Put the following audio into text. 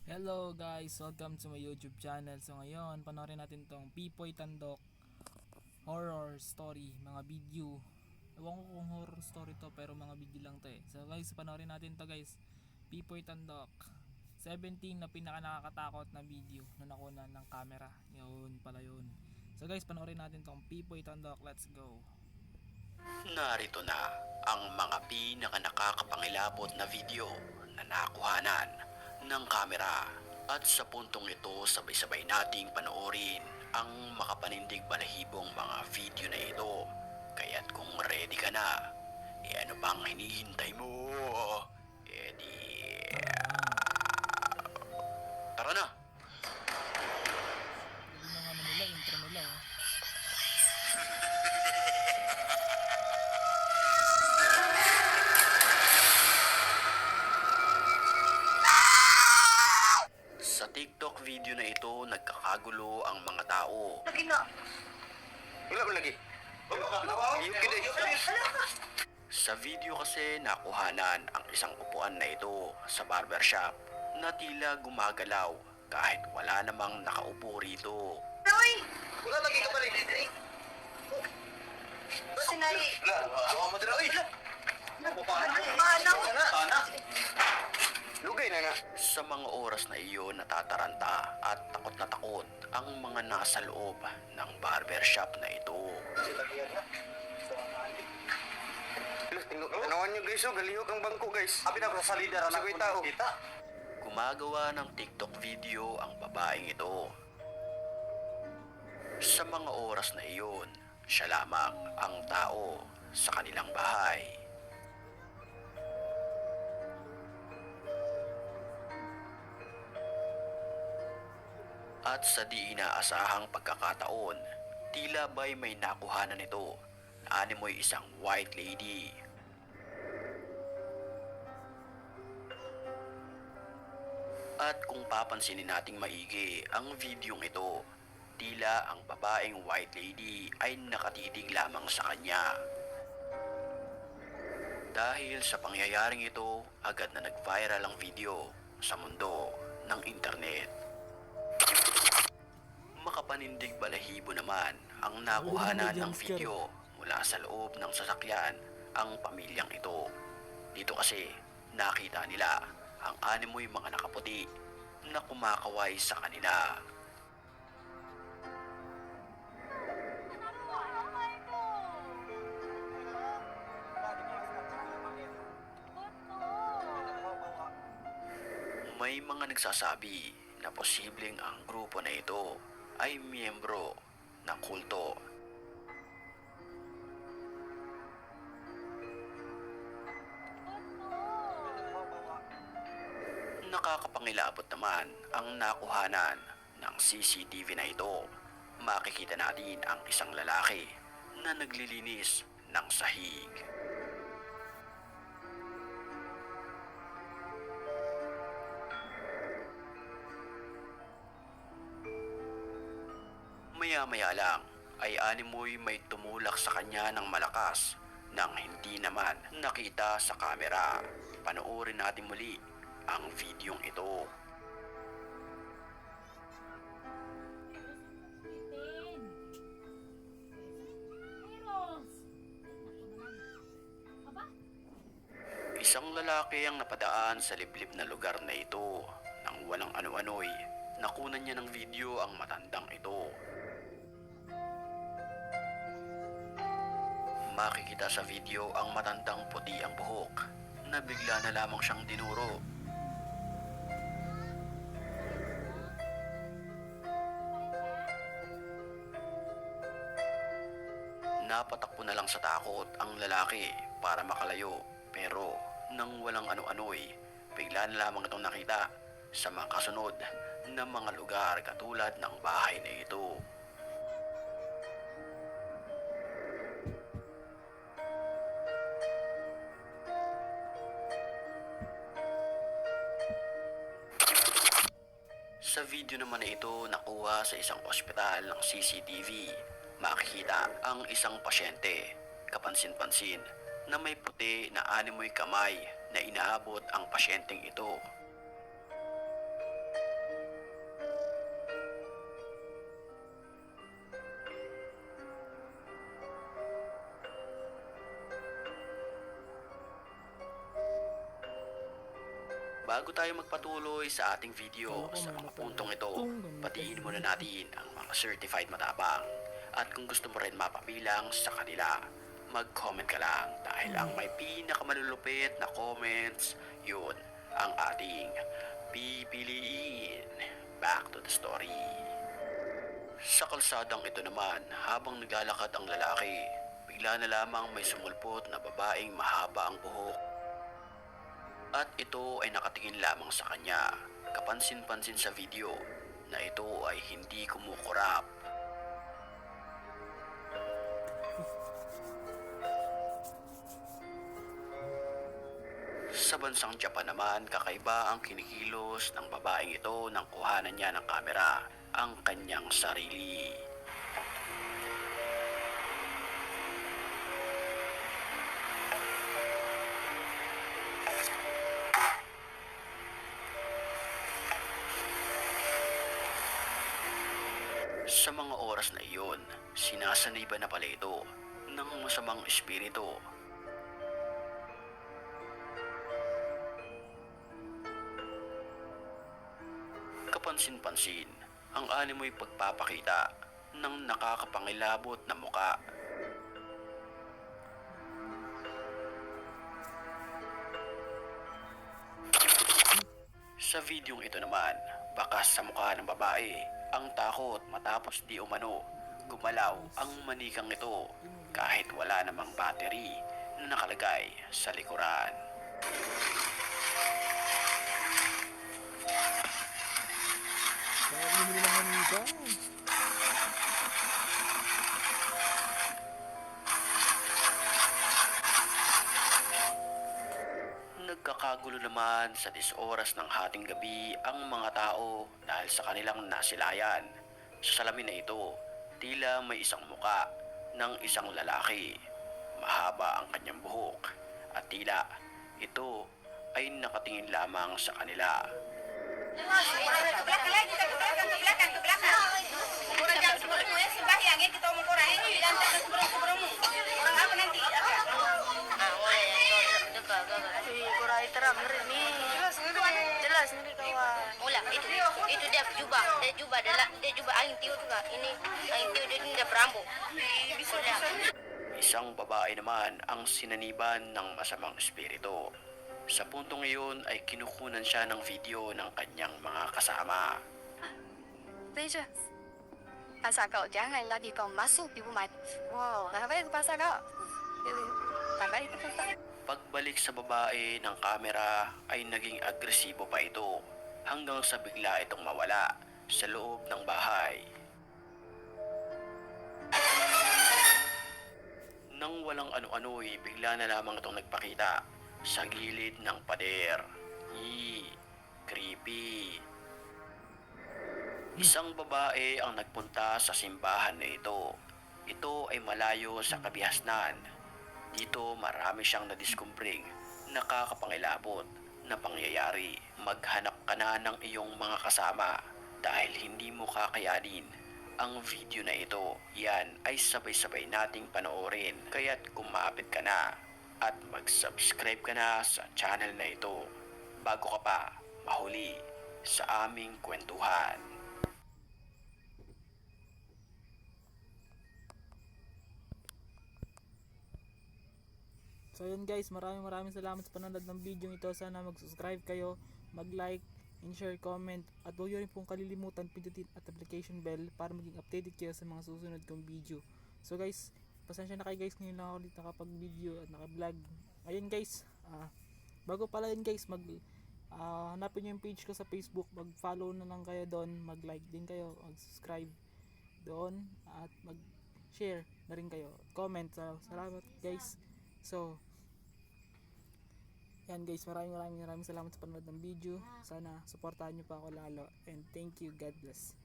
Hello guys, welcome to my YouTube channel. So ngayon, panoorin natin tong Pipoy Tandok horror story, mga video. Ewan ko kung horror story to, pero mga video lang to eh. So guys, panoorin natin to guys. Pipoy Tandok 17 na pinaka nakakatakot na video na nakuha ng camera. Yun pala yun. So guys, panoorin natin tong Pipoy Tandok. Let's go. Narito na ang mga pinaka nakakapangilabot na video na nakuhanan ng kamera. At sa puntong ito, sabay-sabay nating panoorin ang makapanindig balahibong mga video na ito. Kaya't kung ready ka na, ano bang hinihintay mo? Tara na! Galing ng ano nila, intro nila oh. Sa TikTok video na ito, nagkakagulo ang mga tao. Wala ba lagi? Sa video kasi nakuhanan ang isang upuan na ito sa barbershop na tila gumagalaw kahit wala namang nakaupo rito. Wala lagi ka balik. Sinay. Ako mo dira oy. Ano? Lugay na nga. Sa mga oras na iyon, natataranta at takot na takot ang mga nasa loob ng barbershop na ito. Tanawan nyo guys, galihok ang bangko guys. Abi na ko sa salida ra na ko tao. Gumagawa ng TikTok video ang babaeng ito. Sa mga oras na iyon, siya lamang ang tao sa kanilang bahay. At sa di inaasahang pagkakataon, tila ba'y may nakuhanan nito na animoy isang white lady. At kung papansinin nating maigi ang videong ito, tila ang babaeng white lady ay nakatitig lamang sa kanya. Dahil sa pangyayaring ito, agad na nag-viral ang video sa mundo ng internet. Makapanindig balahibo naman ang nakuhanan ng video mula sa loob ng sasakyan ang pamilyang ito. Dito kasi nakita nila ang animoy mga nakaputi na kumakaway sa kanila. May mga nagsasabi na posibleng ang grupo na ito ay miyembro ng kulto. Nakakapangilabot naman ang nakuhanan ng CCTV na ito. Makikita natin ang isang lalaki na naglilinis ng sahig. Maya-maya lang ay animoy may tumulak sa kanya ng malakas nang hindi naman nakita sa kamera. Panoorin natin muli ang videong ito. Isang lalaki ang napadaan sa liblib na lugar na ito. Nang walang ano-ano'y nakunan niya ng video ang matandang ito. Makikita sa video ang matandang puti ang buhok na bigla na lamang siyang dinuro. Napatakbo na lang sa takot ang lalaki para makalayo, pero nang walang ano-ano'y bigla na lamang itong nakita sa mga kasunod na mga lugar katulad ng bahay na ito. Sa video naman na ito nakuha sa isang ospital ng CCTV, makikita ang isang pasyente, kapansin-pansin na may puti na animoy kamay na inaabot ang pasyenteng ito. Bago tayo magpatuloy sa ating video Kala ko sa may mga napala. puntong ito, Ganito. batiin muna natin ang mga certified matapang. At kung gusto mo rin mapabilang sa kanila, mag-comment ka lang dahil ang may pinakamalulupit na comments, yun ang ating pipiliin. Back to the story. Sa kalsadang ito naman, habang naglalakad ang lalaki, bigla na lamang may sumulpot na babaeng mahaba ang buhok. At ito ay nakatingin lamang sa kanya. Kapansin-pansin sa video na ito ay hindi kumukurap. Sa bansang Japan naman, kakaiba ang kinikilos ng babaeng ito nang kuhanan niya ng kamera ang kanyang sarili. Sa mga oras na iyon, sinasanay ba na pala ito ng masamang espiritu? Kapansin-pansin, ang animoy pagpapakita ng nakakapangilabot na muka. Sa videong ito naman, bakas sa mukha ng babae ang takot matapos di umano gumalaw ang manikang ito kahit wala namang battery na nakalagay sa likuran. Kaya bumili ng manika. Nagkakagulo naman sa 10 oras ng hating gabi ang mga tao dahil sa kanilang nasilayan. Sa salamin na ito, tila may isang muka ng isang lalaki. Mahaba ang kanyang buhok at tila ito ay nakatingin lamang sa kanila. Jelas ini kawan. Mula itu dia jubah dia jubah angin tiu tu kak. Ini angin tiu dia tidak berambu. Bisa. Isang babae naman ang sinaniban ng masamang espiritu. Sa puntong iyon ay kinukunan siya ng video ng kanyang mga kasama. 没事。Pasal kau jangan lagi kau masuk di rumah. Wow, sampai ke pasal kau. Sampai ke pasal. Pagbalik sa babae ng kamera ay naging agresibo pa ito hanggang sa bigla itong mawala sa loob ng bahay. Nang walang ano-ano'y bigla na lamang itong nagpakita sa gilid ng pader. Creepy. Isang babae ang nagpunta sa simbahan na ito. Ito ay malayo sa kabihasnan. Dito marami siyang nadiskumbring nakakapangilabot na pangyayari. Maghanap ka na ng iyong mga kasama dahil hindi mo kakayanin ang video na ito. Yan ay sabay-sabay nating panoorin. Kaya't kumapit ka na at mag-subscribe ka na sa channel na ito bago ka pa mahuli sa aming kwentuhan. So yun guys, maraming salamat sa panonood ng video ito. Sana mag-subscribe kayo, mag-like, and share, comment. At huwag nyo rin pong kalilimutan pindutin at application bell para maging updated kayo sa mga susunod kong video. So guys, pasensya na kayo guys, ngayon lang ako dito nakapag-video at naka-vlog. Ayun guys, bago pala yun guys, hanapin nyo yung page ko sa Facebook, mag-follow na lang kayo doon, mag-like din kayo, mag-subscribe doon, at mag-share na rin kayo, comment. So, salamat guys. So, yan guys, maraming salamat sa panonood ng video. Sana supportahan nyo pa ako lalo. And thank you, God bless.